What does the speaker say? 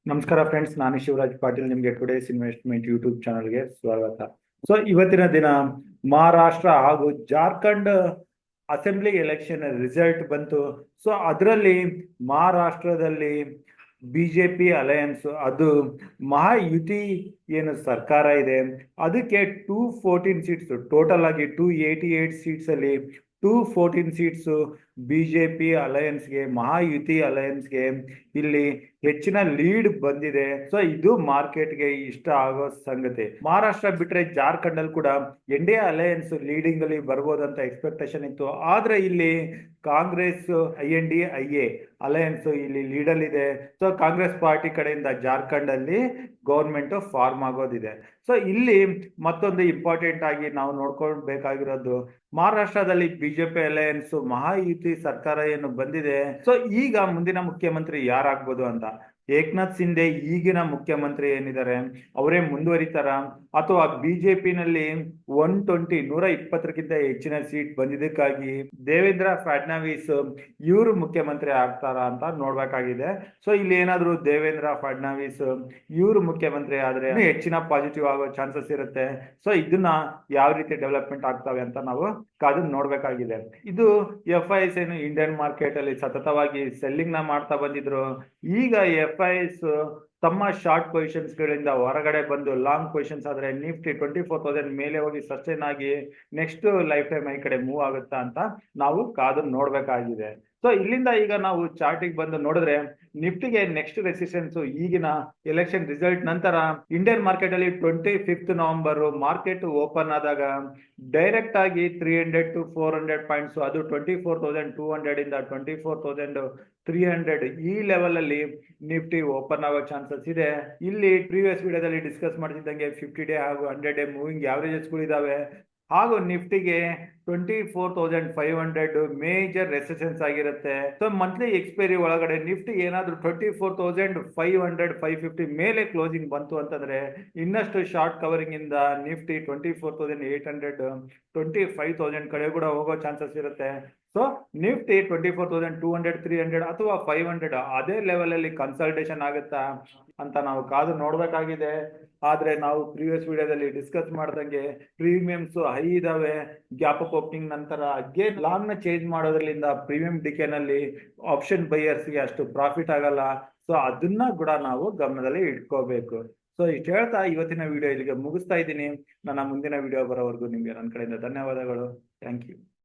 ನಮಸ್ಕಾರ ಫ್ರೆಂಡ್ಸ್, ನಾನು ಶಿವರಾಜ್ ಪಾಟೀಲ್. ನಿಮಗೆ ಟುಡೇಸ್ ಇನ್ವೆಸ್ಟ್ಮೆಂಟ್ ಯೂಟ್ಯೂಬ್ ಚಾನಲ್ಗೆ ಸ್ವಾಗತ. ಸೊ ಇವತ್ತಿನ ದಿನ ಮಹಾರಾಷ್ಟ್ರ ಹಾಗೂ ಜಾರ್ಖಂಡ್ ಅಸೆಂಬ್ಲಿ ಎಲೆಕ್ಷನ್ ರಿಸಲ್ಟ್ ಬಂತು. ಸೊ ಅದರಲ್ಲಿ ಮಹಾರಾಷ್ಟ್ರದಲ್ಲಿ ಬಿಜೆಪಿ ಅಲಯನ್ಸ್, ಅದು ಮಹಾಯುತಿ ಏನು ಸರ್ಕಾರ ಇದೆ, ಅದಕ್ಕೆ 214 ಸೀಟ್ಸ್, ಟೋಟಲ್ ಆಗಿ 288 ಸೀಟ್ಸ್ ಅಲ್ಲಿ 214 ಸೀಟ್ಸ್ ಬಿಜೆಪಿ ಅಲಯನ್ಸ್ಗೆ, ಮಹಾಯುತಿ ಅಲಯನ್ಸ್ಗೆ ಇಲ್ಲಿ ಹೆಚ್ಚಿನ ಲೀಡ್ ಬಂದಿದೆ. ಸೊ ಇದು ಮಾರ್ಕೆಟ್ಗೆ ಇಷ್ಟ ಆಗೋ ಸಂಗತಿ. ಮಹಾರಾಷ್ಟ್ರ ಬಿಟ್ರೆ ಜಾರ್ಖಂಡ್ ಅಲ್ಲಿ ಕೂಡ N D A alliance leading ಅಲ್ಲಿ ಬರ್ಬೋದಂತ ಎಕ್ಸ್ಪೆಕ್ಟೇಷನ್ ಇತ್ತು. ಆದ್ರೆ ಇಲ್ಲಿ ಕಾಂಗ್ರೆಸ್ INDIA ಅಲಯನ್ಸ್ ಇಲ್ಲಿ ಲೀಡಲ್ ಇದೆ. ಸೊ ಕಾಂಗ್ರೆಸ್ ಪಾರ್ಟಿ ಕಡೆಯಿಂದ ಜಾರ್ಖಂಡ್ ಅಲ್ಲಿ ಗೌರ್ಮೆಂಟ್ ಫಾರ್ಮ್ ಆಗೋದಿದೆ. ಸೊ ಇಲ್ಲಿ ಮತ್ತೊಂದು ಇಂಪಾರ್ಟೆಂಟ್ ಆಗಿ ನಾವು ನೋಡ್ಕೊಳ್ಬೇಕಾಗಿರೋದು, ಮಹಾರಾಷ್ಟ್ರದಲ್ಲಿ ಬಿಜೆಪಿ ಅಲಯನ್ಸ್ ಮಹಾಯುತಿ ಸರ್ಕಾರ ಏನು ಬಂದಿದೆ. ಸೊ ಈಗ ಮುಂದಿನ ಮುಖ್ಯಮಂತ್ರಿ ಯಾರಾಗ್ಬೋದು ಅಂತ, ಏಕನಾಥ್ ಶಿಂದೆ ಈಗಿನ ಮುಖ್ಯಮಂತ್ರಿ ಏನಿದ್ದಾರೆ ಅವರೇ ಮುಂದುವರಿತಾರ, ಅಥವಾ ಬಿಜೆಪಿನಲ್ಲಿ 120 ಹೆಚ್ಚಿನ ಸೀಟ್ ಬಂದಿದ್ದಕ್ಕಾಗಿ ದೇವೇಂದ್ರ ಫಡ್ನವೀಸ್ ಇವರು ಮುಖ್ಯಮಂತ್ರಿ ಆಗ್ತಾರ ಅಂತ ನೋಡ್ಬೇಕಾಗಿದೆ. ಸೊ ಇಲ್ಲಿ ಏನಾದ್ರು ದೇವೇಂದ್ರ ಫಡ್ನವೀಸ್ ಇವರು ಮುಖ್ಯಮಂತ್ರಿ ಆದ್ರೆ ಹೆಚ್ಚಿನ ಪಾಸಿಟಿವ್ ಆಗೋ ಚಾನ್ಸಸ್ ಇರುತ್ತೆ. ಸೊ ಇದನ್ನ ಯಾವ ರೀತಿ ಡೆವಲಪ್ಮೆಂಟ್ ಆಗ್ತವೆ ಅಂತ ನಾವು ಕಾದು ನೋಡ್ಬೇಕಾಗಿದೆ. ಇದು FIS ಏನು ಇಂಡಿಯನ್ ಮಾರ್ಕೆಟ್ ಅಲ್ಲಿ ಸತತವಾಗಿ ಸೆಲ್ಲಿಂಗ್ ನ ಮಾಡ್ತಾ ಬಂದಿದ್ರು. ಈಗ FIS ತಮ್ಮ ಶಾರ್ಟ್ ಪೊಸಿಷನ್ಸ್ ಗಳಿಂದ ಹೊರಗಡೆ ಬಂದು ಲಾಂಗ್ ಪೊಸಿಷನ್ಸ್ ಆದ್ರೆ ನಿಫ್ಟಿ 24,000 ಮೇಲೆ ಹೋಗಿ ಸಸ್ಟೈನ್ ಆಗಿ ನೆಕ್ಸ್ಟ್ ಲೈಫ್ ಟೈಮ್ ಈ ಕಡೆ ಮೂವ್ ಆಗುತ್ತಾ ಅಂತ ನಾವು ಕಾದು ನೋಡ್ಬೇಕಾಗಿದೆ. ಸೊ ಇಲ್ಲಿಂದ ಈಗ ನಾವು ಚಾರ್ಟಿಗೆ ಬಂದು ನೋಡಿದ್ರೆ ನಿಫ್ಟಿಗೆ ನೆಕ್ಸ್ಟ್ ರೆಸಿಸ್ಟೆನ್ಸ್ ಈಗಿನ ಎಲೆಕ್ಷನ್ ರಿಸಲ್ಟ್ ನಂತರ ಇಂಡಿಯನ್ ಮಾರ್ಕೆಟ್ ಅಲ್ಲಿ 25 ನವೆಂಬರ್ ಮಾರ್ಕೆಟ್ ಓಪನ್ ಆದಾಗ ಡೈರೆಕ್ಟ್ ಆಗಿ 300 to 400 ಪಾಯಿಂಟ್ಸ್, ಅದು 24,200 ಇಂದ 24,300 ಈ ಲೆವೆಲ್ ಅಲ್ಲಿ ನಿಫ್ಟಿ ಓಪನ್ ಆಗೋ ಚಾನ್ಸಸ್ ಇದೆ. ಇಲ್ಲಿ ಪ್ರೀವಿಯಸ್ ವಿಡಿಯೋದಲ್ಲಿ ಡಿಸ್ಕಸ್ ಮಾಡ್ತಿದ್ದಂಗೆ 50 ಡೇ ಹಾಗೂ 100 ಡೇ ಮೂವಿಂಗ್ ಆವರೇಜಸ್ ಗಳಿದಾವೆ. ಹಾಗೂ ನಿಫ್ಟಿಗೆ 24,500 ಮೇಜರ್ ರೆಸಿಸ್ಟೆನ್ಸ್ ಆಗಿರುತ್ತೆ. ಸೊ ಮಂತ್ಲಿ ಎಕ್ಸ್ಪೈರಿ ಒಳಗಡೆ ನಿಫ್ಟಿ ಏನಾದ್ರೂ 24,500 550 ಮೇಲೆ ಕ್ಲೋಸಿಂಗ್ ಬಂತು ಅಂತಂದ್ರೆ ಇನ್ನಷ್ಟು ಶಾರ್ಟ್ ಕವರಿಂಗ್ ಇಂದ ನಿಫ್ಟಿ 24,800 25,000 ಕಡೆ ಕೂಡ ಹೋಗೋ ಚಾನ್ಸಸ್ ಇರುತ್ತೆ. ಸೊ ನಿಫ್ಟಿ 24,200 300 ಅಥವಾ 500 ಅದೇ ಲೆವೆಲ್ ಅಲ್ಲಿ ಕನ್ಸಲ್ಟೇಷನ್ ಆಗುತ್ತಾ ಅಂತ ನಾವು ಕಾದು ನೋಡ್ಬೇಕಾಗಿದೆ. ಆದ್ರೆ ನಾವು ಪ್ರೀವಿಯಸ್ ವಿಡಿಯೋದಲ್ಲಿ ಡಿಸ್ಕಸ್ ಮಾಡ್ದಂಗೆ ಪ್ರೀಮಿಯಮ್ಸ್ ಹೈ ಇದಾವೆ. ಗ್ಯಾಪ್ ಅಪ್ ಓಪನಿಂಗ್ ನಂತರ ಅಗೇನ್ ಲಾಂಗ್ ನ ಚೇಂಜ್ ಮಾಡೋದ್ರಿಂದ ಪ್ರೀಮಿಯಂ ಡಿಕೆನಲ್ಲಿ ಆಪ್ಷನ್ ಬೈಯರ್ಸ್ಗೆ ಅಷ್ಟು ಪ್ರಾಫಿಟ್ ಆಗಲ್ಲ. ಸೊ ಅದನ್ನ ಕೂಡ ನಾವು ಗಮನದಲ್ಲಿ ಇಟ್ಕೋಬೇಕು. ಸೊ ಇಷ್ಟು ಹೇಳ್ತಾ ಇವತ್ತಿನ ವಿಡಿಯೋ ಇಲ್ಲಿಗೆ ಮುಗಿಸ್ತಾ ಇದ್ದೀನಿ. ನನ್ನ ಮುಂದಿನ ವಿಡಿಯೋ ಬರೋವರೆಗೂ ನಿಮ್ಗೆ ನನ್ನ ಕಡೆಯಿಂದ ಧನ್ಯವಾದಗಳು. Thank you.